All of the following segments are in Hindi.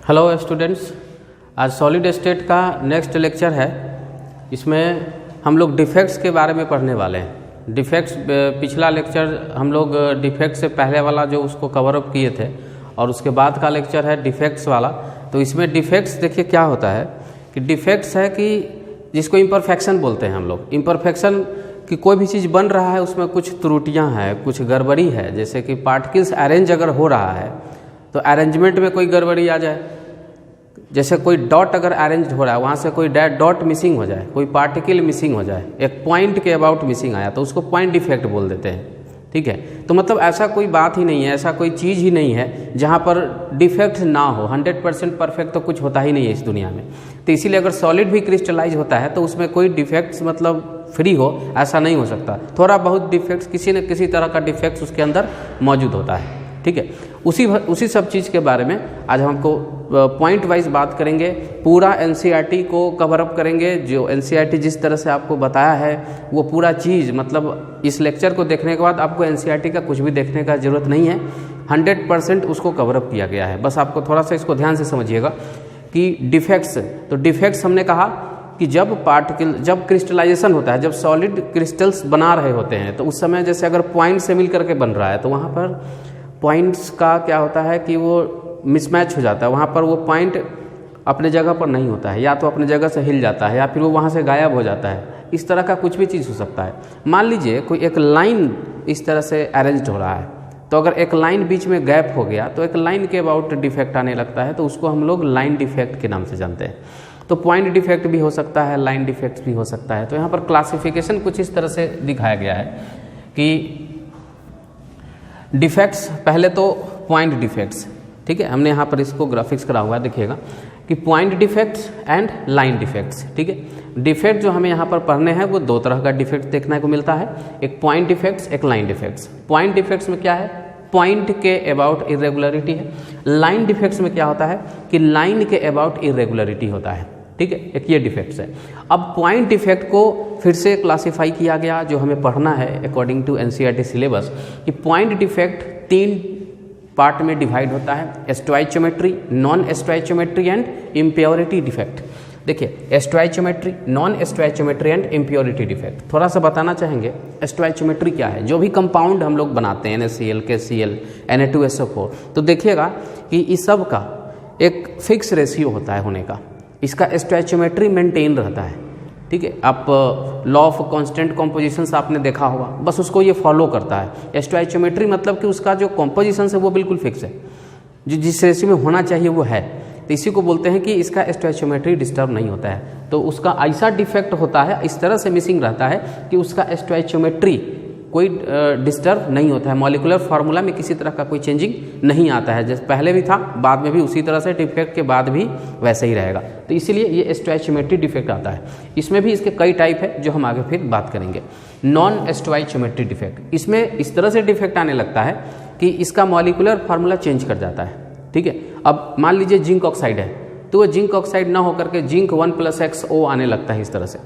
हेलो स्टूडेंट्स, आज सॉलिड स्टेट का नेक्स्ट लेक्चर है। इसमें हम लोग डिफेक्ट्स के बारे में पढ़ने वाले हैं। डिफेक्ट्स पिछला लेक्चर हम लोग डिफेक्ट से पहले वाला जो उसको कवर अप किए थे और उसके बाद का लेक्चर है डिफेक्ट्स वाला। तो इसमें डिफेक्ट्स देखिए क्या होता है कि डिफेक्ट्स है कि जिसको इम्परफेक्शन बोलते हैं हम लोग। इम्परफेक्शन कि कोई भी चीज़ बन रहा है उसमें कुछ त्रुटियां हैं, कुछ गड़बड़ी है। जैसे कि पार्टिकल्स अरेंज अगर हो रहा है तो अरेंजमेंट में कोई गड़बड़ी आ जाए। जैसे कोई डॉट अगर अरेंज हो रहा है, वहाँ से कोई डॉट मिसिंग हो जाए, कोई पार्टिकल मिसिंग हो जाए, एक पॉइंट के अबाउट मिसिंग आया तो उसको पॉइंट डिफेक्ट बोल देते हैं। ठीक है, तो मतलब ऐसा कोई बात ही नहीं है, ऐसा कोई चीज़ ही नहीं है जहाँ पर डिफेक्ट ना हो। 100% परफेक्ट तो कुछ होता ही नहीं है इस दुनिया में। तो इसीलिए अगर सॉलिड भी क्रिस्टलाइज होता है तो उसमें कोई डिफेक्ट्स मतलब फ्री हो ऐसा नहीं हो सकता। थोड़ा बहुत डिफेक्ट्स, किसी न किसी तरह का डिफेक्ट्स उसके अंदर मौजूद होता है। ठीक है, उसी सब चीज़ के बारे में आज हमको पॉइंट वाइज बात करेंगे। पूरा एनसीईआरटी को कवर अप करेंगे। जो एनसीईआरटी जिस तरह से आपको बताया है वो पूरा चीज़, मतलब इस लेक्चर को देखने के बाद आपको एनसीईआरटी का कुछ भी देखने का ज़रूरत नहीं है। 100% उसको कवर अप किया गया है। बस आपको थोड़ा सा इसको ध्यान से समझिएगा कि डिफेक्ट्स, तो डिफेक्ट्स हमने कहा कि जब क्रिस्टलाइजेशन होता है, जब सॉलिड क्रिस्टल्स बना रहे होते हैं तो उस समय जैसे अगर पॉइंट से मिल करके बन रहा है तो वहाँ पर पॉइंट्स का क्या होता है कि वो मिसमैच हो जाता है। वहाँ पर वो पॉइंट अपने जगह पर नहीं होता है, या तो अपने जगह से हिल जाता है या फिर वो वहाँ से गायब हो जाता है। इस तरह का कुछ भी चीज़ हो सकता है। मान लीजिए कोई एक लाइन इस तरह से अरेंज हो रहा है, तो अगर एक लाइन बीच में गैप हो गया तो एक लाइन के अबाउट डिफेक्ट आने लगता है, तो उसको हम लोग लाइन डिफेक्ट के नाम से जानते हैं। तो पॉइंट डिफेक्ट भी हो सकता है, लाइन डिफेक्ट भी हो सकता है। तो यहाँ पर क्लासिफिकेशन कुछ इस तरह से दिखाया गया है कि डिफेक्ट्स, पहले तो पॉइंट डिफेक्ट्स। ठीक है, हमने यहाँ पर इसको ग्राफिक्स करा हुआ है, देखिएगा कि point defects and line defects. ठीक है, डिफेक्ट जो हमें यहाँ पर पढ़ने हैं वो दो तरह का डिफेक्ट देखने को मिलता है, एक पॉइंट डिफेक्ट्स, एक लाइन डिफेक्ट्स। पॉइंट डिफेक्ट्स में क्या है, पॉइंट के अबाउट इरेगुलरिटी है। लाइन डिफेक्ट्स में क्या होता है कि लाइन के अबाउट इरेगुलरिटी होता है। ठीक है, एक ये डिफेक्ट्स है। अब पॉइंट डिफेक्ट को फिर से क्लासिफाई किया गया, जो हमें पढ़ना है अकॉर्डिंग टू एनसीईआरटी सिलेबस, कि पॉइंट डिफेक्ट 3 पार्ट में डिवाइड होता है: stoichiometry, non stoichiometry and impurity defect. देखिए, stoichiometry, non stoichiometry and impurity defect थोड़ा सा बताना चाहेंगे। स्टोइचियोमेट्री क्या है? जो भी कंपाउंड हम लोग बनाते हैं, NaCl, KCl, Na2SO4, तो देखिएगा कि इस सब का एक फिक्स रेशियो होता है होने का। इसका स्टोइचियोमेट्री मेंटेन रहता है। ठीक है, आप लॉ ऑफ कांस्टेंट कॉम्पोजिशन आपने देखा होगा, बस उसको ये फॉलो करता है। स्टोइचियोमेट्री मतलब कि उसका जो कॉम्पोजिशन है वो बिल्कुल फिक्स है, जो जिस रेशियो में होना चाहिए वो है। तो इसी को बोलते हैं कि इसका स्टोइचियोमेट्री डिस्टर्ब नहीं होता है। तो उसका ऐसा डिफेक्ट होता है, इस तरह से मिसिंग रहता है कि उसका स्टोइचियोमेट्री कोई डिस्टर्ब नहीं होता है। मॉलिक्यूलर फार्मूला में किसी तरह का कोई चेंजिंग नहीं आता है, जैसे पहले भी था बाद में भी उसी तरह से, डिफेक्ट के बाद भी वैसे ही रहेगा। तो इसीलिए ये स्टोइचियोमेट्री डिफेक्ट आता है। इसमें भी इसके कई टाइप है जो हम आगे फिर बात करेंगे। नॉन स्टोइचियोमेट्री डिफेक्ट, इसमें इस तरह से डिफेक्ट आने लगता है कि इसका मॉलिक्यूलर फार्मूला चेंज कर जाता है। ठीक है, अब मान लीजिए जिंक ऑक्साइड है तो वो जिंक ऑक्साइड ना होकर के जिंक 1+XO आने लगता है इस तरह से।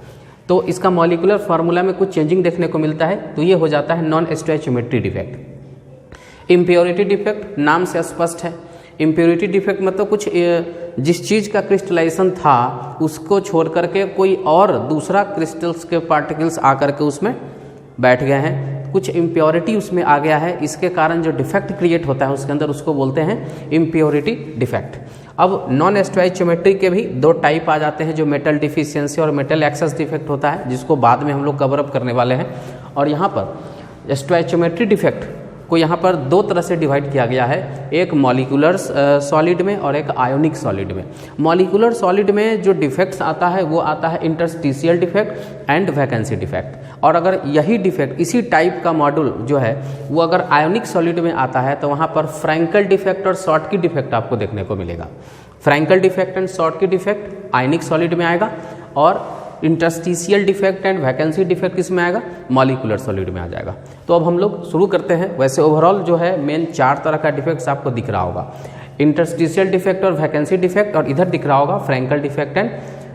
तो इसका मॉलिक्यूलर फार्मूला में कुछ चेंजिंग देखने को मिलता है, तो ये हो जाता है non stoichiometry defect. Impurity defect नाम से स्पष्ट है। इम्प्योरिटी डिफेक्ट मतलब कुछ जिस चीज़ का क्रिस्टलाइजेशन था उसको छोड़ करके कोई और दूसरा क्रिस्टल्स के पार्टिकल्स आकर के उसमें बैठ गए हैं, कुछ इम्प्योरिटी उसमें आ गया है। इसके कारण जो डिफेक्ट क्रिएट होता है उसके अंदर, उसको बोलते हैं इम्प्योरिटी डिफेक्ट। अब नॉन स्टोइचियोमेट्री के भी 2 टाइप आ जाते हैं, जो मेटल डिफिशियंसी और मेटल एक्सेस डिफेक्ट होता है, जिसको बाद में हम लोग कवर अप करने वाले हैं। और यहाँ पर स्टोइचियोमेट्री डिफेक्ट को यहाँ पर 2 तरह से डिवाइड किया गया है, एक मॉलिक्यूलर सॉलिड में और एक आयोनिक सॉलिड में। मॉलिक्यूलर सॉलिड में जो डिफेक्ट्स आता है वो आता है interstitial defect and vacancy defect. और अगर यही डिफेक्ट, इसी टाइप का मॉड्यूल जो है वो अगर आयोनिक सॉलिड में आता है तो वहाँ पर फ्रैंकल डिफेक्ट और शॉर्टकी डिफेक्ट आपको देखने को मिलेगा। Frenkel defect and Schottky defect ionic solid में आएगा, और interstitial defect and vacancy defect किस में आएगा? मॉलिक्यूलर सॉलिड में आ जाएगा। तो अब हम लोग शुरू करते हैं। वैसे ओवरऑल जो है मेन 4 तरह का डिफेक्ट्स आपको दिख रहा होगा, इंटरस्टिशियल डिफेक्ट और वैकेंसी डिफेक्ट, और इधर दिख रहा होगा Frenkel defect and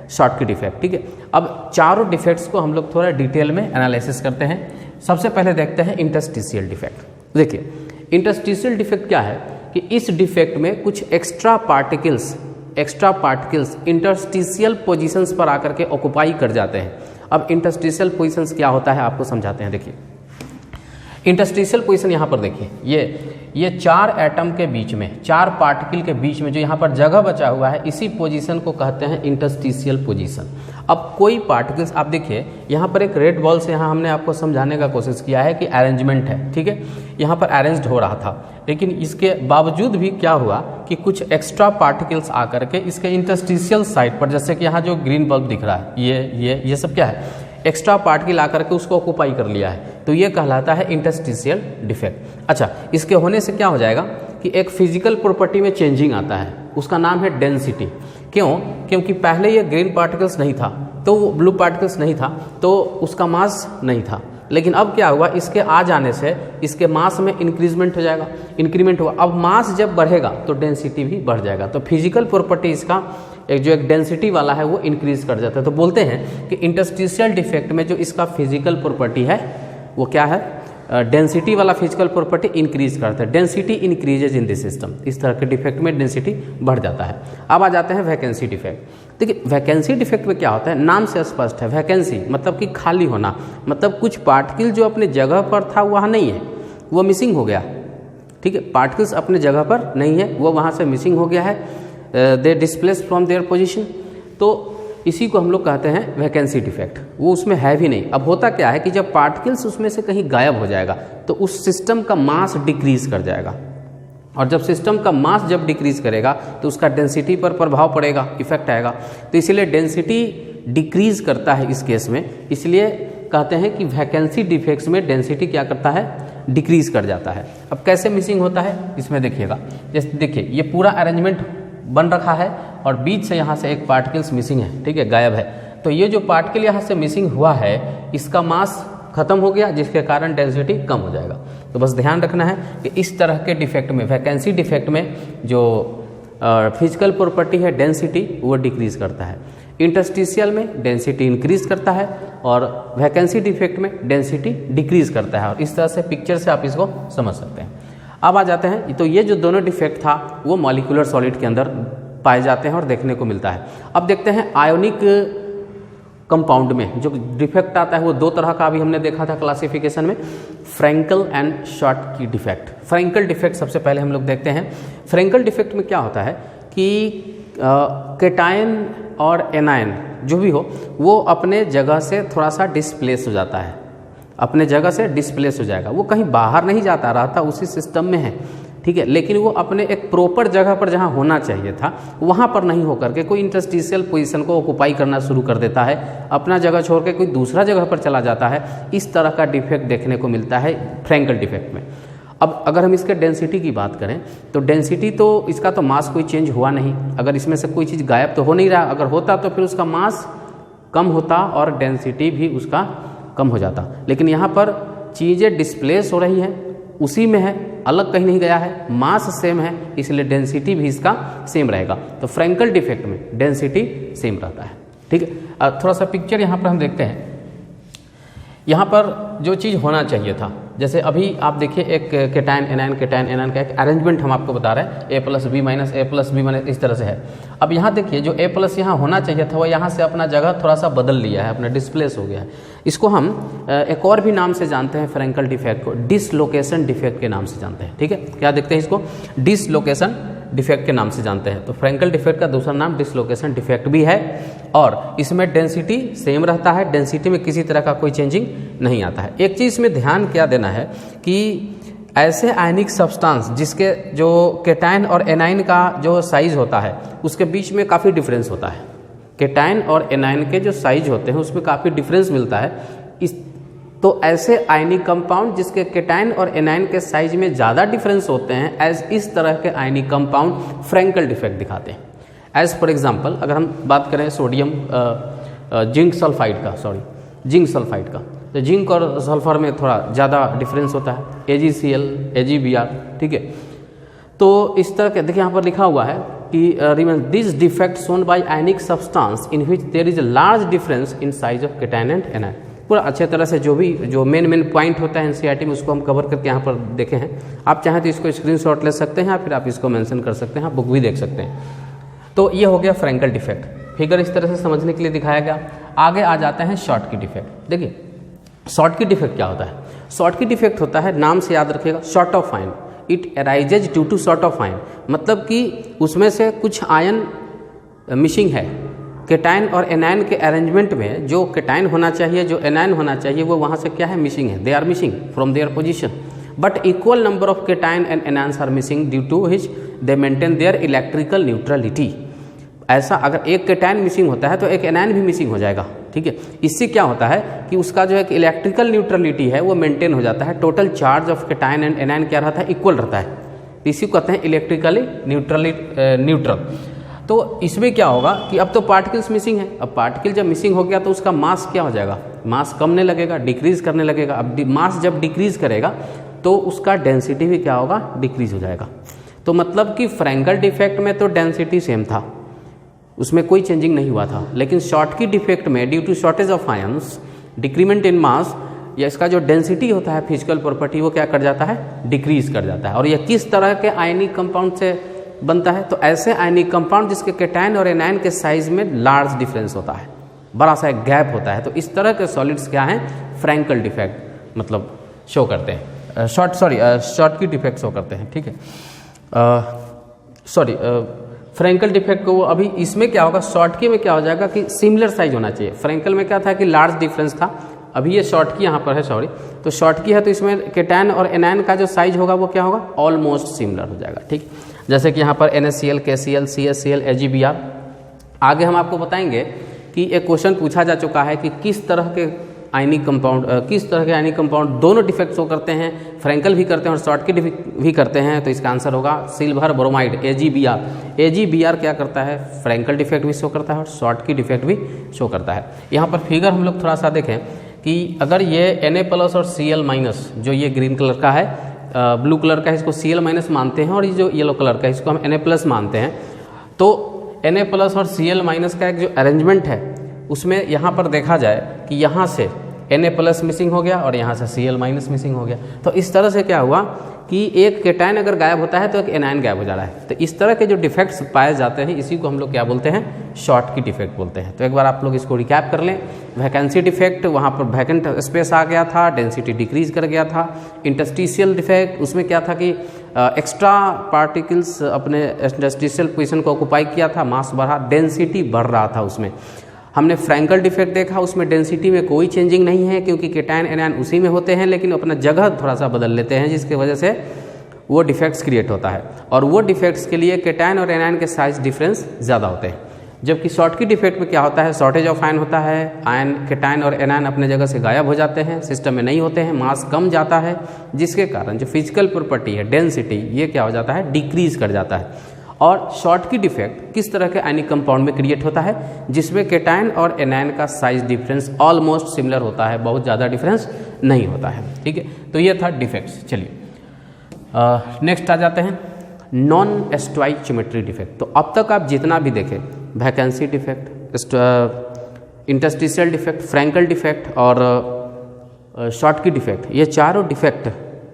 Schottky defect. ठीक है, अब चारों डिफेक्ट्स को हम लोग थोड़ा डिटेल में एनालिसिस करते हैं। सबसे पहले देखते हैं इंटरस्टिशियल डिफेक्ट। देखिए, इंटरस्टिशियल डिफेक्ट क्या है कि इस डिफेक्ट में कुछ extra particles extra particles interstitial positions पर आकर के ऑक्युपाई कर जाते हैं। अब इंटरस्टिशियल पोजीशंस क्या होता है आपको समझाते हैं। देखिए इंटरस्टिशियल पोजीशन यहाँ पर देखिए, ये 4 एटम के बीच में, 4 पार्टिकल के बीच में जो यहाँ पर जगह बचा हुआ है, इसी पोजीशन को कहते हैं इंटरस्टिशियल पोजीशन। अब कोई पार्टिकल्स आप देखिए, यहाँ पर एक रेड बॉल से यहाँ हमने आपको समझाने का कोशिश किया है कि अरेंजमेंट है, ठीक है, यहाँ पर अरेंज्ड हो रहा था, लेकिन इसके बावजूद भी क्या हुआ कि कुछ एक्स्ट्रा पार्टिकल्स आकर के इसके इंटरस्टिशियल साइड पर, जैसे कि यहाँ जो ग्रीन बल्ब दिख रहा है, ये सब क्या है, एक्स्ट्रा पार्टिकल आकर के उसको ऑक्युपाई कर लिया है, तो ये कहलाता है इंटरस्टिशियल डिफेक्ट। अच्छा, इसके होने से क्या हो जाएगा कि एक फिजिकल प्रॉपर्टी में चेंजिंग आता है, उसका नाम है डेंसिटी। क्यों? क्योंकि पहले ये ग्रीन पार्टिकल्स नहीं था, तो वो ब्लू पार्टिकल्स नहीं था, तो उसका मास नहीं था, लेकिन अब क्या हुआ, इसके आ जाने से इसके मास में इंक्रीजमेंट हो जाएगा, इंक्रीमेंट हुआ। अब मास जब बढ़ेगा तो डेंसिटी भी बढ़ जाएगा, तो फिजिकल प्रॉपर्टी इसका एक डेंसिटी वाला है वो इंक्रीज कर जाता है। तो बोलते हैं कि इंटरस्टिशियल डिफेक्ट में जो इसका फिजिकल प्रॉपर्टी है वो क्या है, डेंसिटी वाला फिजिकल प्रॉपर्टी इंक्रीज करता है, density increases in this system. इस तरह के डिफेक्ट में डेंसिटी बढ़ जाता है। अब आ जाते हैं वैकेंसी डिफेक्ट। देखिए वैकेंसी डिफेक्ट में क्या होता है, नाम से स्पष्ट है, वैकेंसी मतलब कि खाली होना, मतलब कुछ पार्टिकल जो अपने जगह पर था वहाँ नहीं है, वो मिसिंग हो गया, ठीक है, पार्टिकल्स अपने जगह पर नहीं है, वो वहाँ से मिसिंग हो गया है, दे डिस्प्लेस फ्रॉम देयर पोजीशन, तो इसी को हम लोग कहते हैं वैकेंसी डिफेक्ट। वो उसमें है भी नहीं। अब होता क्या है कि जब पार्टिकल्स उसमें से कहीं गायब हो जाएगा तो उस सिस्टम का मास डिक्रीज कर जाएगा, और जब सिस्टम का मास जब डिक्रीज करेगा तो उसका डेंसिटी पर प्रभाव पड़ेगा, इफेक्ट आएगा, तो इसीलिए डेंसिटी डिक्रीज करता है इस केस में। इसलिए कहते हैं कि वैकेंसी डिफेक्ट्स में डेंसिटी क्या करता है, डिक्रीज कर जाता है। अब कैसे मिसिंग होता है इसमें देखिएगा, जैसे देखिए ये पूरा अरेंजमेंट बन रखा है और बीच से यहाँ से एक पार्टिकल्स मिसिंग है, ठीक है, गायब है, तो ये जो पार्टिकल यहाँ से मिसिंग हुआ है इसका मास खत्म हो गया, जिसके कारण डेंसिटी कम हो जाएगा। तो बस ध्यान रखना है कि इस तरह के डिफेक्ट में, वैकेंसी डिफेक्ट में जो फिजिकल प्रॉपर्टी है डेंसिटी वो डिक्रीज करता है, इंटरस्टिशियल में डेंसिटी इंक्रीज करता है और वैकेंसी डिफेक्ट में डेंसिटी डिक्रीज करता है। और इस तरह से पिक्चर से आप इसको समझ सकते हैं। अब आ जाते हैं, तो ये जो दोनों डिफेक्ट था वो मॉलिक्यूलर सॉलिड के अंदर पाए जाते हैं और देखने को मिलता है। अब देखते हैं आयोनिक कंपाउंड में जो डिफेक्ट आता है वो 2 तरह का अभी हमने देखा था क्लासिफिकेशन में, Frenkel and Schottky defect. Frenkel defect सबसे पहले हम लोग देखते हैं। फ्रैंकल डिफेक्ट में क्या होता है कि केटायन और एनायन जो भी हो वो अपने जगह से थोड़ा सा डिस्प्लेस हो जाता है, अपने जगह से डिस्प्लेस हो जाएगा, वो कहीं बाहर नहीं जाता रहता, उसी सिस्टम में है, ठीक है, लेकिन वो अपने एक प्रॉपर जगह पर जहाँ होना चाहिए था वहाँ पर नहीं होकर के कोई इंटरस्टिशियल पोजीशन को ऑक्युपाई करना शुरू कर देता है, अपना जगह छोड़ के कोई दूसरा जगह पर चला जाता है। इस तरह का डिफेक्ट देखने को मिलता है फ्रैंकल डिफेक्ट में। अब अगर हम इसके डेंसिटी की बात करें तो डेंसिटी तो इसका तो मास कोई चेंज हुआ नहीं, अगर इसमें से कोई चीज़ गायब तो हो नहीं रहा, अगर होता तो फिर उसका मास कम होता और डेंसिटी भी उसका कम हो जाता, लेकिन यहाँ पर चीज़ें डिस्प्लेस हो रही हैं, उसी में है, अलग कहीं नहीं गया है, मास सेम है, इसलिए डेंसिटी भी इसका सेम रहेगा। तो फ्रैंकल डिफेक्ट में डेंसिटी सेम रहता है, ठीक है। थोड़ा सा पिक्चर यहाँ पर हम देखते हैं, यहाँ पर जो चीज़ होना चाहिए था, जैसे अभी आप देखिए एक केटायन एनायन का एक अरेंजमेंट हम आपको बता रहे हैं, A+B- A+B- इस तरह से है। अब यहाँ देखिए जो A+ यहाँ होना चाहिए था वो यहाँ से अपना जगह थोड़ा सा बदल लिया है, अपना डिस्प्लेस हो गया है। इसको हम एक और भी नाम से जानते हैं, फ्रैंकल डिफेक्ट को डिसलोकेशन डिफेक्ट के नाम से जानते हैं, ठीक है। क्या देखते हैं इसको, डिसलोकेशन डिफेक्ट के नाम से जानते हैं। तो फ्रैंकल डिफेक्ट का दूसरा नाम डिसलोकेशन डिफेक्ट भी है, और इसमें डेंसिटी सेम रहता है, डेंसिटी में किसी तरह का कोई चेंजिंग नहीं आता है। एक चीज़ में ध्यान क्या देना है कि ऐसे आयनिक सब्सटेंस जिसके जो केटायन और एनायन का जो साइज होता है उसके बीच में काफ़ी डिफरेंस होता है, केटायन और एनायन के जो साइज होते हैं उसमें काफ़ी डिफरेंस मिलता है। तो ऐसे आयनिक कंपाउंड जिसके केटायन और एनायन के साइज में ज़्यादा डिफरेंस होते हैं, इस तरह के आयनिक कंपाउंड फ्रैंकल डिफेक्ट दिखाते हैं। एज फॉर एग्जांपल अगर हम बात करें सोडियम जिंक सल्फाइड का, तो जिंक और सल्फर में थोड़ा ज़्यादा डिफरेंस होता है, AgCl, AgBr, ठीक है। तो इस तरह के देखिए यहाँ पर लिखा हुआ है कि this defect shown by ionic substance in which there is a large difference in size of cation and anion. पूरा अच्छे तरह से जो मेन पॉइंट होता है एनसीईआरटी में उसको हम कवर करके यहाँ पर देखे हैं। आप चाहें तो इसको स्क्रीनशॉट ले सकते हैं या फिर आप इसको मेंशन कर सकते हैं, आप बुक भी देख सकते हैं। तो ये हो गया फ्रैंकल डिफेक्ट, फिगर इस तरह से समझने के लिए दिखाया गया। आगे आ जाते हैं शॉर्टकी डिफेक्ट। देखिए शॉर्टकी डिफेक्ट क्या होता है? शॉर्टकी डिफेक्ट होता है, नाम से याद रखिएगा, short of ion, it arises due to short of ion, मतलब कि उसमें से कुछ आयन मिसिंग है। केटाइन और एनायन के अरेंजमेंट में जो केटाइन होना चाहिए, जो एनायन होना चाहिए, वो वहाँ से क्या है, मिसिंग है, they are missing from their position, but equal number of cation and anions are missing due to which they maintain their electrical neutrality. ऐसा अगर एक केटाइन मिसिंग होता है तो एक एनायन भी मिसिंग हो जाएगा, ठीक है। इससे क्या होता है कि उसका जो एक इलेक्ट्रिकल न्यूट्रलिटी है वो मेंटेन हो जाता है, total charge of cation and anion क्या रहता है, इक्वल रहता है, इसी को कहते हैं इलेक्ट्रिकली न्यूट्रल। तो इसमें क्या होगा कि अब तो पार्टिकल्स मिसिंग है, अब पार्टिकल जब मिसिंग हो गया तो उसका मास क्या हो जाएगा, मास कमने लगेगा, डिक्रीज करने लगेगा। अब मास जब डिक्रीज करेगा तो उसका डेंसिटी भी क्या होगा, डिक्रीज हो जाएगा। तो मतलब कि फ्रैंकल डिफेक्ट में तो डेंसिटी सेम था, उसमें कोई चेंजिंग नहीं हुआ था, लेकिन शॉर्टकी डिफेक्ट में due to shortage of ions, decrement in mass, या इसका जो डेंसिटी होता है फिजिकल प्रॉपर्टी वो क्या कर जाता है, डिक्रीज कर जाता है। और यह किस तरह के आयनिक कंपाउंड से बनता है, तो ऐसे आयनिक कंपाउंड जिसके केटाइन और एनायन के साइज में लार्ज डिफरेंस होता है, बड़ा सा एक गैप होता है, तो इस तरह के सॉलिड्स क्या हैं, फ्रैंकल डिफेक्ट मतलब शो करते हैं, शॉर्टकी डिफेक्ट शो करते हैं, ठीक है। फ्रैंकल डिफेक्ट को अभी इसमें क्या होगा, शॉर्टकी में क्या हो जाएगा कि सिमिलर साइज होना चाहिए। फ्रैंकल में क्या था कि लार्ज डिफरेंस था, अभी ये शॉर्टकी यहाँ पर है, सॉरी, तो शॉर्टकी है तो इसमें केटाइन और एनायन का जो साइज होगा वो क्या होगा, ऑलमोस्ट सिमिलर हो जाएगा, ठीक। जैसे कि यहाँ पर NaCl, KCl, CaCl, AgBr। आगे हम आपको बताएंगे कि एक क्वेश्चन पूछा जा चुका है कि किस तरह के आयनिक कंपाउंड दोनों डिफेक्ट शो करते हैं, फ्रैंकल भी करते हैं और शॉर्टकी भी करते हैं, तो इसका आंसर होगा सिल्वर ब्रोमाइड, AgBr। AgBr क्या करता है, फ्रैंकल डिफेक्ट भी शो करता है और शॉर्टकी डिफेक्ट भी शो करता है। यहाँ पर फिगर हम लोग थोड़ा सा देखें कि अगर ये Na+ और Cl- जो ये ग्रीन कलर का है, ब्लू कलर का है इसको Cl- मानते हैं, और ये जो येलो कलर का है इसको हम Na+ मानते हैं, तो Na+ और Cl- का एक जो अरेंजमेंट है उसमें यहाँ पर देखा जाए कि यहाँ से Na+ मिसिंग हो गया और यहाँ से Cl- मिसिंग हो गया। तो इस तरह से क्या हुआ कि एक केटाइन अगर गायब होता है तो एक एनायन गायब हो जा रहा है। तो इस तरह के जो डिफेक्ट्स पाए जाते हैं इसी को हम लोग क्या बोलते हैं, शॉर्टकी डिफेक्ट बोलते हैं। तो एक बार आप लोग इसको रिकैप कर लें। वैकेंसी डिफेक्ट, वहाँ पर वैकेंट स्पेस आ गया था, डेंसिटी डिक्रीज कर गया था। इंटरस्टिशियल डिफेक्ट, उसमें क्या था कि एक्स्ट्रा पार्टिकल्स अपने इंटरस्टिशियल पोजीशन को ऑक्युपाई किया था, मास बढ़ा, डेंसिटी बढ़ रहा था उसमें। हमने फ्रैंकल डिफेक्ट देखा, उसमें डेंसिटी में कोई चेंजिंग नहीं है क्योंकि केटाइन एनायन उसी में होते हैं, लेकिन अपना जगह थोड़ा सा बदल लेते हैं जिसकी वजह से वो डिफेक्ट्स क्रिएट होता है। और वो डिफेक्ट्स के लिए केटाइन और एनायन के साइज डिफरेंस ज़्यादा होते हैं। जबकि शॉर्टकी डिफेक्ट में क्या होता है, शॉर्टेज ऑफ आयन होता है, आयन केटाइन और एनायन अपने जगह से गायब हो जाते हैं, सिस्टम में नहीं होते हैं, मास कम जाता है, जिसके कारण जो फिजिकल प्रॉपर्टी है, डेंसिटी, ये क्या हो जाता है, डिक्रीज कर जाता है। और शॉर्टकी डिफेक्ट किस तरह के आयनिक कंपाउंड में क्रिएट होता है, जिसमें केटाइन और एनायन का साइज डिफरेंस ऑलमोस्ट सिमिलर होता है, बहुत ज़्यादा डिफरेंस नहीं होता है, ठीक है। तो ये था डिफेक्ट्स। चलिए नेक्स्ट आ जाते हैं नॉन स्टोइचियोमेट्री डिफेक्ट। तो अब तक आप जितना भी देखें, vacancy defect, interstitial defect, Frenkel defect और शॉर्टकी डिफेक्ट, ये चारों डिफेक्ट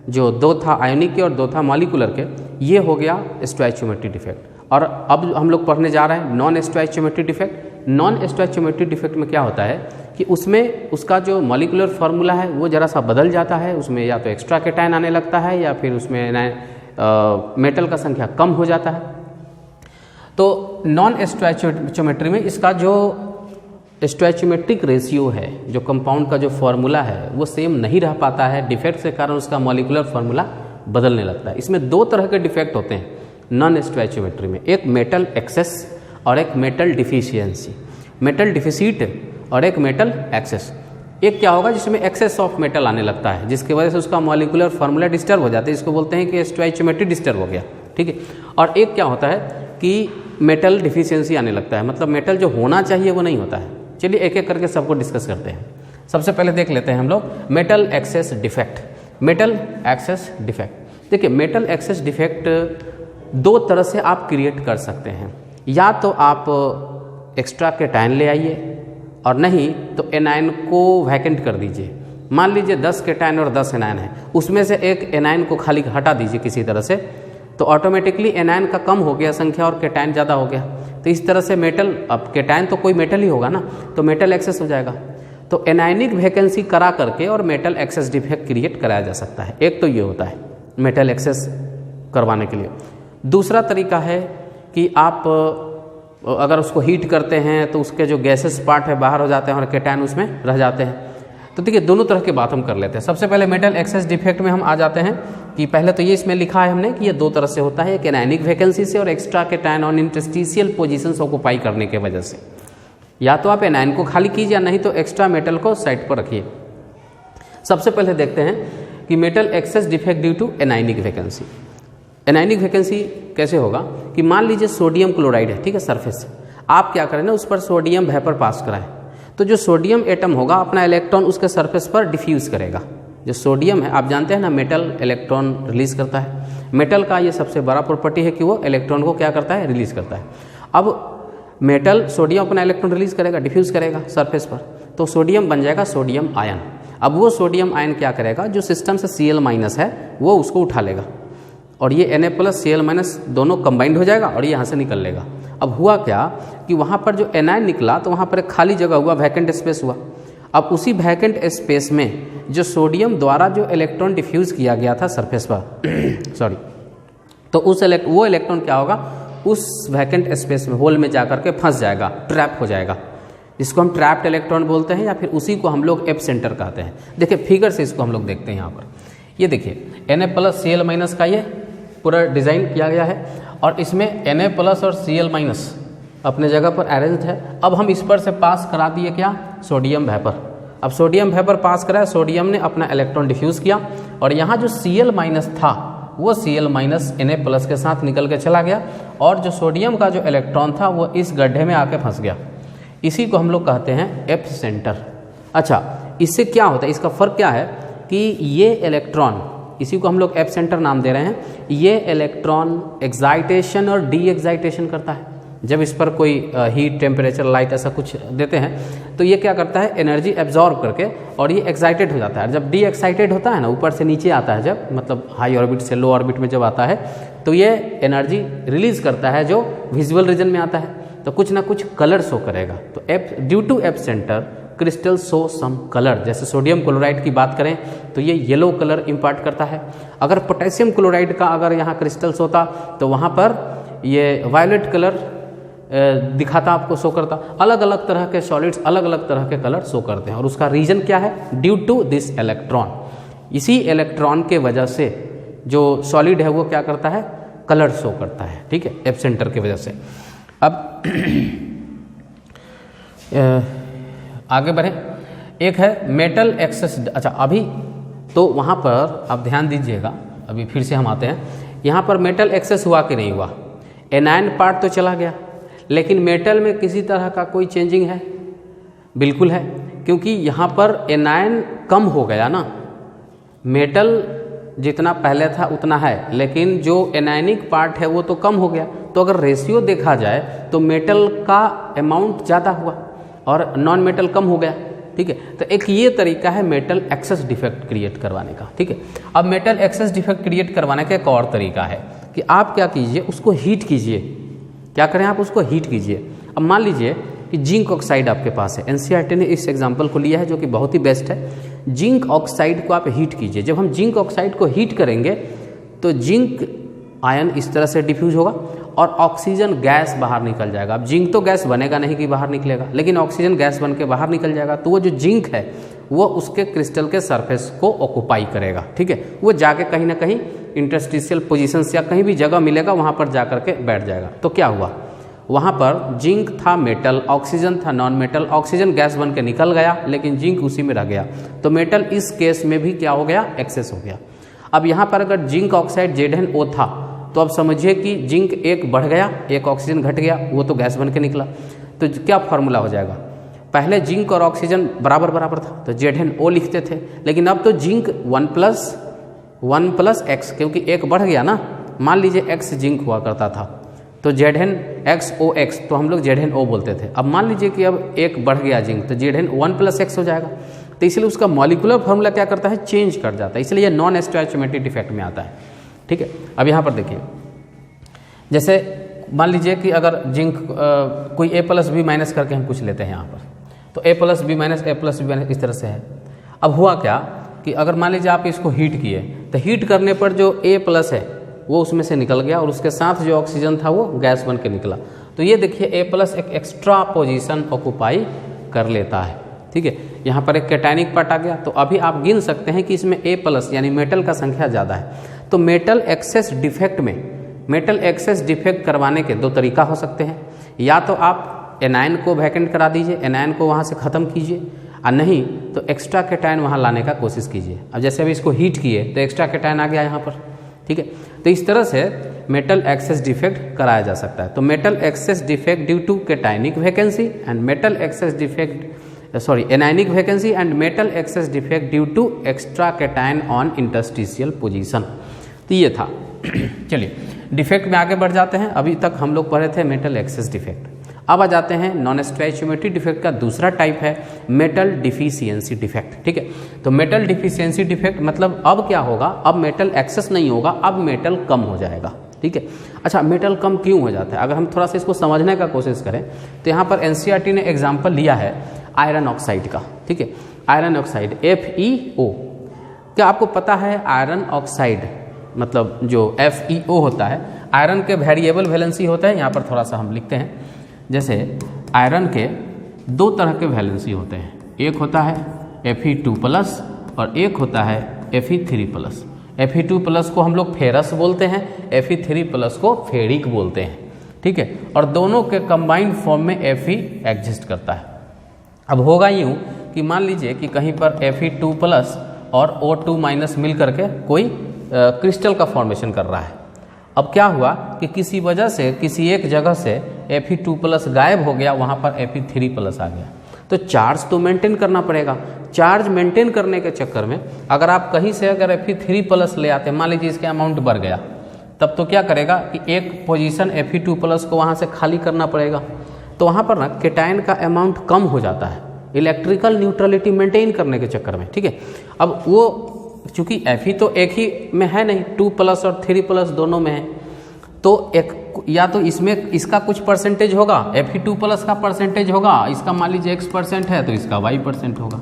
जो दो था आयोनिक के और दो था मॉलिकुलर के, ये हो गया स्टोइचियोमेट्री डिफेक्ट। और अब हम लोग पढ़ने जा रहे हैं non stoichiometry defect. Non stoichiometry defect में क्या होता है कि उसमें उसका जो मॉलिकुलर फार्मूला है वो ज़रा सा बदल जाता है, उसमें या तो एक्स्ट्रा केटाइन आने लगता है या फिर उसमें मेटल का संख्या कम हो जाता है। तो नॉन स्टोइचियोमेट्री में इसका जो स्टोइचियोमेट्रिक रेशियो है, जो कंपाउंड का जो फार्मूला है वो सेम नहीं रह पाता है, डिफेक्ट के कारण उसका मॉलिकुलर फार्मूला बदलने लगता है। इसमें दो तरह के डिफेक्ट होते हैं नॉन स्टोइचियोमेट्री में, एक मेटल एक्सेस और एक मेटल डिफिशियंसी, मेटल डिफिसिट और एक मेटल एक्सेस। एक क्या होगा जिसमें एक्सेस ऑफ मेटल आने लगता है, जिसकी वजह से उसका मॉलिकुलर फार्मूला डिस्टर्ब हो जाता है, इसको बोलते हैं कि स्टोइचियोमेट्री डिस्टर्ब हो गया, ठीक है। और एक क्या होता है कि मेटल डिफिशियंसी आने लगता है, मतलब मेटल जो होना चाहिए वो नहीं होता है। चलिए एक एक करके सबको डिस्कस करते हैं। सबसे पहले देख लेते हैं हम लोग metal excess defect. Metal excess defect, देखिए मेटल एक्सेस डिफेक्ट दो तरह से आप क्रिएट कर सकते हैं, या तो आप एक्स्ट्रा केटाइन ले आइए और नहीं तो एनायन को वैकेंट कर दीजिए। मान लीजिए 10 केटाइन और 10 एनायन है, उसमें से एक एनायन को खाली हटा दीजिए किसी तरह से, तो ऑटोमेटिकली एनायन का कम हो गया संख्या और केटायन ज़्यादा हो गया। तो इस तरह से मेटल, अब केटायन तो कोई मेटल ही होगा ना, तो मेटल एक्सेस हो जाएगा। तो एनायनिक वैकेंसी करा करके और मेटल एक्सेस डिफेक्ट क्रिएट कराया जा सकता है। एक तो ये होता है मेटल एक्सेस करवाने के लिए। दूसरा तरीका है कि आप अगर उसको हीट करते हैं तो उसके जो गैसेस पार्ट है बाहर हो जाते हैं और केटायन उसमें रह जाते हैं। तो देखिए दोनों तरह की बात हम कर लेते हैं। सबसे पहले मेटल एक्सेस डिफेक्ट में हम आ जाते हैं कि पहले तो ये इसमें लिखा है हमने कि ये दो तरह से होता है, एक एनायनिक वैकेंसी से और extra cation on interstitial positions occupy करने के वजह से। या तो आप एनायन को खाली कीजिए या नहीं तो एक्स्ट्रा मेटल को साइड पर रखिए। सबसे पहले देखते हैं कि metal excess defect due to anionic vacancy. Anionic vacancy कैसे होगा कि मान लीजिए सोडियम क्लोराइड है, ठीक है, सरफेस से आप क्या करें ना, उस पर सोडियम वेपर पास कराएं, तो जो सोडियम एटम होगा अपना इलेक्ट्रॉन उसके सरफेस पर डिफ्यूज़ करेगा। जो सोडियम है आप जानते हैं ना, मेटल इलेक्ट्रॉन रिलीज करता है। मेटल का ये सबसे बड़ा प्रॉपर्टी है कि वो इलेक्ट्रॉन को क्या करता है, रिलीज करता है। अब मेटल सोडियम अपना इलेक्ट्रॉन रिलीज करेगा, डिफ्यूज करेगा सरफेस पर, तो सोडियम बन जाएगा सोडियम आयन। अब वो सोडियम आयन क्या करेगा, जो सिस्टम से Cl- है वो उसको उठा लेगा और ये Na+ Cl- दोनों कंबाइंड हो जाएगा और ये यहाँ से निकल लेगा। अब हुआ क्या कि वहाँ पर जो एनायन निकला तो वहाँ पर एक खाली जगह हुआ, वैकेंट स्पेस हुआ। अब उसी वैकेंट स्पेस में जो सोडियम द्वारा जो इलेक्ट्रॉन डिफ्यूज किया गया था सरफेस पर सॉरी, तो वो इलेक्ट्रॉन क्या होगा, उस वैकेंट स्पेस में होल में जाकर के फंस जाएगा, ट्रैप हो जाएगा, जिसको हम ट्रैप्ड इलेक्ट्रॉन बोलते हैं या फिर उसी को हम लोग एपिसेंटर कहते हैं। देखिए फिगर से इसको हम लोग देखते हैं यहाँ पर, ये देखिए Na+ Cl- का ये पूरा डिज़ाइन किया गया है और इसमें Na+ और Cl- अपने जगह पर अरेंज्ड है। अब हम इस पर से पास करा दिए क्या, सोडियम वेपर। अब सोडियम वेपर पास कराया, सोडियम ने अपना इलेक्ट्रॉन डिफ्यूज़ किया और यहाँ जो Cl- था वो Cl- Na+ के साथ निकल के चला गया और जो सोडियम का जो इलेक्ट्रॉन था वो इस गड्ढे में आके फंस गया। इसी को हम लोग कहते हैं एपिसेंटर। अच्छा, इससे क्या होता है, इसका फ़र्क क्या है कि ये इलेक्ट्रॉन, इसी को हम लोग एपिसेंटर नाम दे रहे हैं, ये इलेक्ट्रॉन एक्साइटेशन और डी एक्साइटेशन करता है। जब इस पर कोई हीट, टेम्परेचर, लाइट ऐसा कुछ देते हैं तो ये क्या करता है, एनर्जी एब्जॉर्ब करके और ये एक्साइटेड हो जाता है। जब डी एक्साइटेड होता है ना, ऊपर से नीचे आता है, जब मतलब हाई ऑर्बिट से लो ऑर्बिट में जब आता है तो ये एनर्जी रिलीज करता है जो विजुअल रीजन में आता है, तो कुछ ना कुछ कलर शो करेगा। तो due to epicentre crystal show some colour. जैसे सोडियम क्लोराइड की बात करें तो ये येलो कलर इम्पार्ट करता है। अगर पोटेशियम क्लोराइड का अगर यहाँ क्रिस्टल्स होता तो वहाँ पर ये वायलेट कलर दिखाता, आपको शो करता। अलग अलग तरह के सॉलिड्स अलग अलग तरह के कलर शो करते हैं और उसका रीजन क्या है, ड्यू टू दिस इलेक्ट्रॉन। इसी इलेक्ट्रॉन के वजह से जो सॉलिड है वो क्या करता है, कलर शो करता है, ठीक है, एपिसेंटर की वजह से। अब आगे बढ़ें, एक है मेटल एक्सेस। अच्छा, अभी तो वहाँ पर आप ध्यान दीजिएगा, अभी फिर से हम आते हैं यहाँ पर। मेटल एक्सेस हुआ कि नहीं हुआ, एनायन पार्ट तो चला गया, लेकिन मेटल में किसी तरह का कोई चेंजिंग है, बिल्कुल है, क्योंकि यहाँ पर एनायन कम हो गया ना। मेटल जितना पहले था उतना है, लेकिन जो एनायनिक पार्ट है वो तो कम हो गया। तो अगर रेशियो देखा जाए तो मेटल का अमाउंट ज़्यादा हुआ और नॉन मेटल कम हो गया, ठीक है। तो एक ये तरीका है मेटल एक्सेस डिफेक्ट क्रिएट करवाने का, ठीक है। अब मेटल एक्सेस डिफेक्ट क्रिएट करवाने का एक और तरीका है कि आप क्या कीजिए, उसको हीट कीजिए। क्या करें, आप उसको हीट कीजिए। अब मान लीजिए कि जिंक ऑक्साइड आपके पास है, एनसीईआरटी ने इस एग्जाम्पल को लिया है जो कि बहुत ही बेस्ट है। जिंक ऑक्साइड को आप हीट कीजिए। जब हम जिंक ऑक्साइड को हीट करेंगे तो जिंक आयन इस तरह से डिफ्यूज होगा और ऑक्सीजन गैस बाहर निकल जाएगा। अब जिंक तो गैस बनेगा नहीं कि बाहर निकलेगा, लेकिन ऑक्सीजन गैस बन के बाहर निकल जाएगा। तो वो जो जिंक है वो उसके क्रिस्टल के सरफेस को ऑक्युपाई करेगा, ठीक है। वो जाके कहीं ना कहीं इंटरस्टिशियल पोजीशंस या कहीं भी जगह मिलेगा वहाँ पर जा करके बैठ जाएगा। तो क्या हुआ, वहाँ पर जिंक था मेटल, ऑक्सीजन था नॉन मेटल, ऑक्सीजन गैस बन के निकल गया लेकिन जिंक उसी में रह गया। तो मेटल इस केस में भी क्या हो गया, एक्सेस हो गया। अब यहाँ पर अगर जिंक ऑक्साइड ZnO था तो अब समझिए कि जिंक एक बढ़ गया, एक ऑक्सीजन घट गया, वो तो गैस बन के निकला। तो क्या फॉर्मूला हो जाएगा, पहले जिंक और ऑक्सीजन बराबर बराबर था तो ZnO लिखते थे, लेकिन अब तो जिंक 1 + X, क्योंकि एक बढ़ गया ना। मान लीजिए X जिंक हुआ करता था तो ZnXOX, तो हम लोग ZnO बोलते थे। अब मान लीजिए कि अब एक बढ़ गया जिंक तो Zn 1 + X हो जाएगा। तो इसलिए उसका मॉलिक्यूलर फार्मूला क्या करता है, चेंज कर जाता है, इसलिए ये नॉन स्टोइचियोमेट्रिक डिफेक्ट में आता है, ठीक है। अब यहाँ पर देखिए जैसे मान लीजिए कि अगर जिंक कोई A+B- करके हम कुछ लेते हैं यहाँ पर, तो A+B- A+B- इस तरह से है। अब हुआ क्या कि अगर मान लीजिए आप इसको हीट किए, तो हीट करने पर जो A+ है वो उसमें से निकल गया और उसके साथ जो ऑक्सीजन था वो गैस बन के निकला। तो ये देखिए A+ एक एक्स्ट्रा पोजीशन ऑक्यूपाई कर लेता है, ठीक है। यहाँ पर एक कैटायनिक पार्ट आ गया। तो अभी आप गिन सकते हैं कि इसमें A+ यानी मेटल का संख्या ज़्यादा है। तो मेटल एक्सेस डिफेक्ट में मेटल एक्सेस डिफेक्ट करवाने के दो तरीका हो सकते हैं। या तो आप एनायन को वैकेंट करा दीजिए, एनायन को वहाँ से ख़त्म कीजिए, और नहीं तो एक्स्ट्रा कैटायन वहाँ लाने का कोशिश कीजिए। अब जैसे अभी इसको हीट किए तो एक्स्ट्रा कैटायन आ गया यहाँ पर, ठीक है। तो इस तरह से मेटल एक्सेस डिफेक्ट कराया जा सकता है। तो metal excess defect due to cationic vacancy and metal excess defect anionic vacancy and metal excess defect due to extra cation on interstitial position. तो ये था। चलिए डिफेक्ट में आगे बढ़ जाते हैं। अभी तक हम लोग पढ़े थे मेटल एक्सेस डिफेक्ट। अब आ जाते हैं नॉन स्टोइचियोमेट्री डिफेक्ट का दूसरा टाइप है मेटल डिफिशियंसी डिफेक्ट, ठीक है। तो मेटल डिफिशियंसी डिफेक्ट मतलब अब क्या होगा, अब मेटल एक्सेस नहीं होगा, अब मेटल कम हो जाएगा, ठीक है। अच्छा, मेटल कम क्यों हो जाता है, अगर हम थोड़ा सा इसको समझने का कोशिश करें तो यहाँ पर NCERT ने एग्जाम्पल लिया है आयरन ऑक्साइड का, ठीक है। Iron oxide FeO। क्या आपको पता है आयरन ऑक्साइड मतलब जो FeO होता है, आयरन के वेरिएबल वैलेंसी होता है। यहाँ पर थोड़ा सा हम लिखते हैं, जैसे आयरन के दो तरह के वैलेंसी होते हैं, एक होता है Fe2+ और एक होता है Fe3+। Fe2+ को हम लोग फेरस बोलते हैं, Fe3+ को फेरिक बोलते हैं, ठीक है। और दोनों के कंबाइंड फॉर्म में Fe एग्जिस्ट करता है। अब होगा यूँ कि मान लीजिए कि कहीं पर Fe2+ और O2- मिल करके कोई क्रिस्टल का फॉर्मेशन कर रहा है। अब क्या हुआ कि किसी वजह से किसी एक जगह से Fe2+ गायब हो गया, वहाँ पर Fe3+ आ गया। तो चार्ज तो मेंटेन करना पड़ेगा। चार्ज मेंटेन करने के चक्कर में अगर आप कहीं से अगर Fe3+ ले आते, मान लीजिए इसके अमाउंट बढ़ गया, तब तो क्या करेगा कि एक पोजीशन Fe2+ को वहाँ से खाली करना पड़ेगा। तो वहाँ पर ना कैटायन का अमाउंट कम हो जाता है इलेक्ट्रिकल न्यूट्रलिटी मेंटेन करने के चक्कर में, ठीक है। अब वो चूंकि Fe तो एक ही में है नहीं, 2+ और 3+ दोनों में है, तो एक या तो इसमें इसका कुछ परसेंटेज होगा, Fe2+ का परसेंटेज होगा, इसका मान लीजिए X% है तो इसका Y% होगा,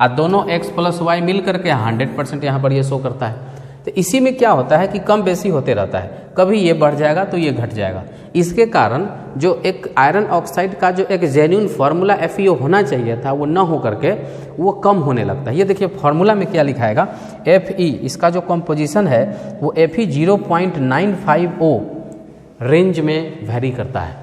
और दोनों X+Y मिल करके 100% यहाँ पर ये शो करता है। तो इसी में क्या होता है कि कम बेसी होते रहता है, कभी ये बढ़ जाएगा तो ये घट जाएगा। इसके कारण जो एक आयरन ऑक्साइड का जो एक जेन्युइन फार्मूला FeO होना चाहिए था वो न हो करके वो कम होने लगता है। ये देखिए फार्मूला में क्या लिखाएगा, Fe इसका जो कंपोजिशन है वो Fe 0.95O रेंज में वेरी करता है,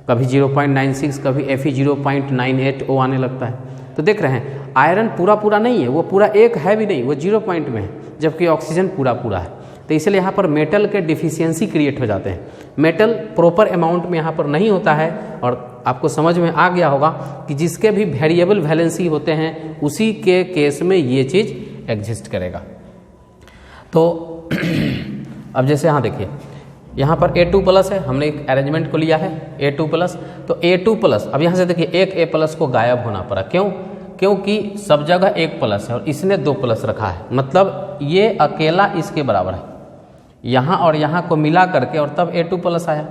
कभी 0.96, कभी Fe 0.98O आने लगता है। तो देख रहे हैं आयरन पूरा नहीं है, वो पूरा एक है भी नहीं, वो 0 पॉइंट में है, जबकि ऑक्सीजन पूरा है। तो इसलिए यहाँ पर मेटल के डिफिशियंसी क्रिएट हो जाते हैं। मेटल प्रॉपर अमाउंट में यहाँ पर नहीं होता है, और आपको समझ में आ गया होगा कि जिसके भी वेरिएबल वैलेंसी होते हैं उसी के केस में ये चीज़ एग्जिस्ट करेगा। तो अब जैसे यहाँ देखिए यहाँ पर A2+ है, हमने एक अरेंजमेंट को लिया है A2+। तो A2+, अब यहाँ से देखिए एक A+ को गायब होना पड़ा, क्यों? क्योंकि सब जगह 1+ है और इसने 2+ रखा है, मतलब ये अकेला इसके बराबर है, यहाँ और यहाँ को मिला करके, और तब A2+ आया।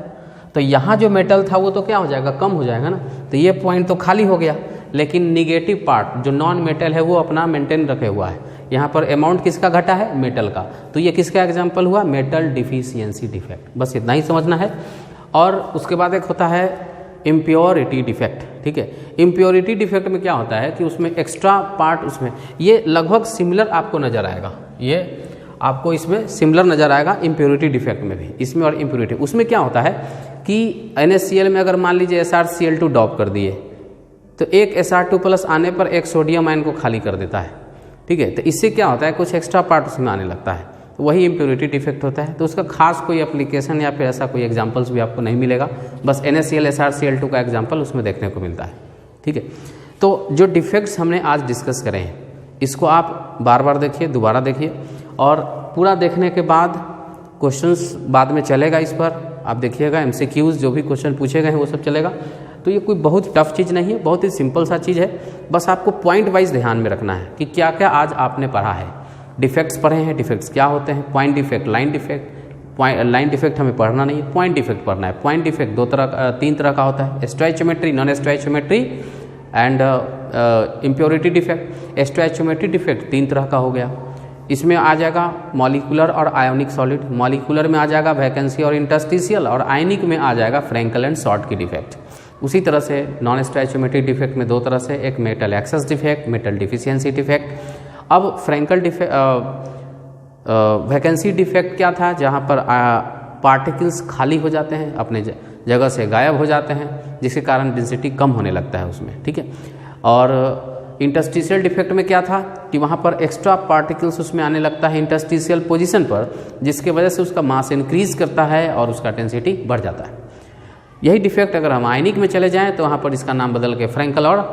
तो यहाँ जो मेटल था वो तो क्या हो जाएगा, कम हो जाएगा ना। तो ये पॉइंट तो खाली हो गया, लेकिन निगेटिव पार्ट जो नॉन मेटल है वो अपना मेंटेन रखे हुआ है। यहाँ पर अमाउंट किसका घटा है, मेटल का। तो ये किसका एग्जाम्पल हुआ, मेटल डिफिशियंसी डिफेक्ट। बस इतना ही समझना है। और उसके बाद एक होता है इम्प्योरिटी डिफेक्ट, ठीक है। इम्प्योरिटी डिफेक्ट में क्या होता है कि उसमें एक्स्ट्रा पार्ट, उसमें ये लगभग सिमिलर आपको नजर आएगा, ये आपको इसमें सिमिलर नजर आएगा इम्प्योरिटी डिफेक्ट में भी, इसमें और इम्प्योरिटी। उसमें क्या होता है कि NaCl में अगर मान लीजिए SrCl2 डॉप कर दिए तो एक Sr2+ आने पर एक सोडियम आयन को खाली कर देता है, ठीक है। तो इससे क्या होता है, कुछ एक्स्ट्रा पार्ट उसमें आने लगता है, तो वही इम्प्योरिटी डिफेक्ट होता है। तो उसका खास कोई एप्लीकेशन या फिर ऐसा कोई एग्जांपल्स भी आपको नहीं मिलेगा, बस NaCl SrCl2 का एग्जांपल उसमें देखने को मिलता है, ठीक है। तो जो डिफेक्ट्स हमने आज डिस्कस करे हैं इसको आप बार बार देखिए, दोबारा देखिए, और पूरा देखने के बाद क्वेश्चंस बाद में चलेगा इस पर, आप देखिएगा MCQs जो भी क्वेश्चन पूछे गए हैं वो सब चलेगा। तो ये कोई बहुत टफ चीज़ नहीं है, बहुत ही सिंपल सा चीज़ है। बस आपको पॉइंट वाइज ध्यान में रखना है कि क्या क्या आज आपने पढ़ा है। डिफेक्ट्स पढ़े हैं, डिफेक्ट्स क्या होते हैं, point defect, line defect, line defect हमें पढ़ना नहीं है, पॉइंट डिफेक्ट पढ़ना है। पॉइंट डिफेक्ट तीन तरह का होता है, stoichiometry, non stoichiometry and impurity defect. Stoichiometry defect 3 तरह का हो गया। इसमें आ जाएगा मॉलिक्यूलर और आयोनिक सॉलिड। मॉलिक्यूलर में आ जाएगा वैकेंसी और इंटरस्टिशियल, और आयनिक में आ जाएगा फ्रैंकल एंड शॉर्ट की डिफेक्ट। उसी तरह से नॉन स्टोइचियोमेट्रिक डिफेक्ट में 2 तरह से, एक metal excess defect, metal deficiency defect. अब फ्रैंकल वैकेंसी डिफेक्ट क्या था, जहाँ पर पार्टिकल्स खाली हो जाते हैं, अपने जगह से गायब हो जाते हैं, जिसके कारण डेंसिटी कम होने लगता है उसमें, ठीक है। और इंटरस्टिशियल डिफेक्ट में क्या था कि वहाँ पर एक्स्ट्रा पार्टिकल्स उसमें आने लगता है इंटरस्टिशियल पोजीशन पर, जिसके वजह से उसका मास इंक्रीज करता है और उसका डेंसिटी बढ़ जाता है। यही डिफेक्ट अगर हम आयनिक में चले जाएं तो वहाँ पर इसका नाम बदल के फ्रैंकल और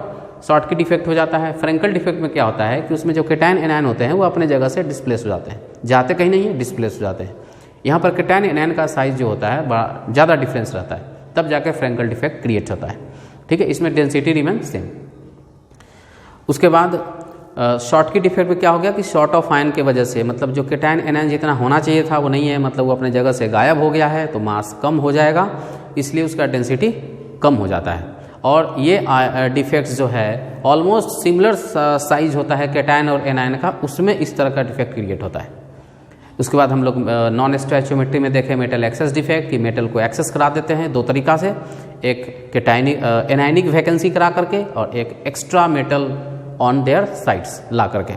शॉर्ट की डिफेक्ट हो जाता है। फ्रैंकल डिफेक्ट में क्या होता है कि उसमें जो केटायन एनायन होते हैं वो अपने जगह से डिस्प्लेस हो जाते हैं, जाते कहीं नहीं है, डिस्प्लेस हो जाते हैं। यहाँ पर केटायन एनायन का साइज जो होता है बड़ा ज़्यादा डिफरेंस रहता है, तब जाकर फ्रैंकल डिफेक्ट क्रिएट होता है, ठीक है। इसमें डेंसिटी रिमेन सेम। उसके बाद शॉर्ट की डिफेक्ट में क्या हो गया कि शॉर्ट ऑफ आयन की वजह से, मतलब जो केटायन एनायन जितना होना चाहिए था वो नहीं है, मतलब वो अपने जगह से गायब हो गया है, तो मास कम हो जाएगा, इसलिए उसका डेंसिटी कम हो जाता है। और ये डिफेक्ट्स जो है ऑलमोस्ट सिमिलर साइज होता है केटायन और एनायन का, उसमें इस तरह का डिफेक्ट क्रिएट होता है। उसके बाद हम लोग नॉन स्टोइचियोमेट्री में देखें मेटल एक्सेस डिफेक्ट, कि मेटल को एक्सेस करा देते हैं 2 तरीका से, एक एनायनिक वैकेंसी करा करके और एक extra metal on their sides ला करके।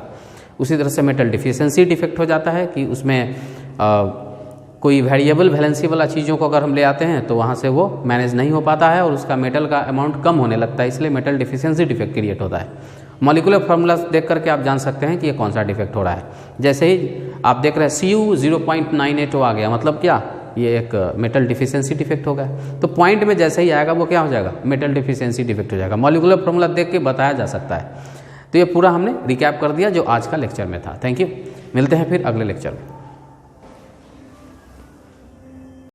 उसी तरह से मेटल डिफिशियंसी डिफेक्ट हो जाता है कि उसमें कोई वेरिएबल वैलेंसी वाला चीज़ों को अगर हम ले आते हैं तो वहाँ से वो मैनेज नहीं हो पाता है और उसका मेटल का अमाउंट कम होने लगता है, इसलिए मेटल डिफिशियंसी डिफेक्ट क्रिएट होता है। मॉलिक्यूलर फार्मूला देख करके आप जान सकते हैं कि ये कौन सा डिफेक्ट हो रहा है। जैसे ही आप देख रहे हैं Cu 0.98 आ गया, मतलब क्या, ये एक मेटल डिफिशियंसी डिफेक्ट हो गया। तो पॉइंट में जैसे ही आएगा वो क्या हो जाएगा, मेटल डिफिशियंसी डिफेक्ट हो जाएगा। मॉलिक्यूलर फार्मूला देख के बताया जा सकता है। तो ये पूरा हमने रिकैप कर दिया जो आज का लेक्चर में था। थैंक यू, मिलते हैं फिर अगले लेक्चर में।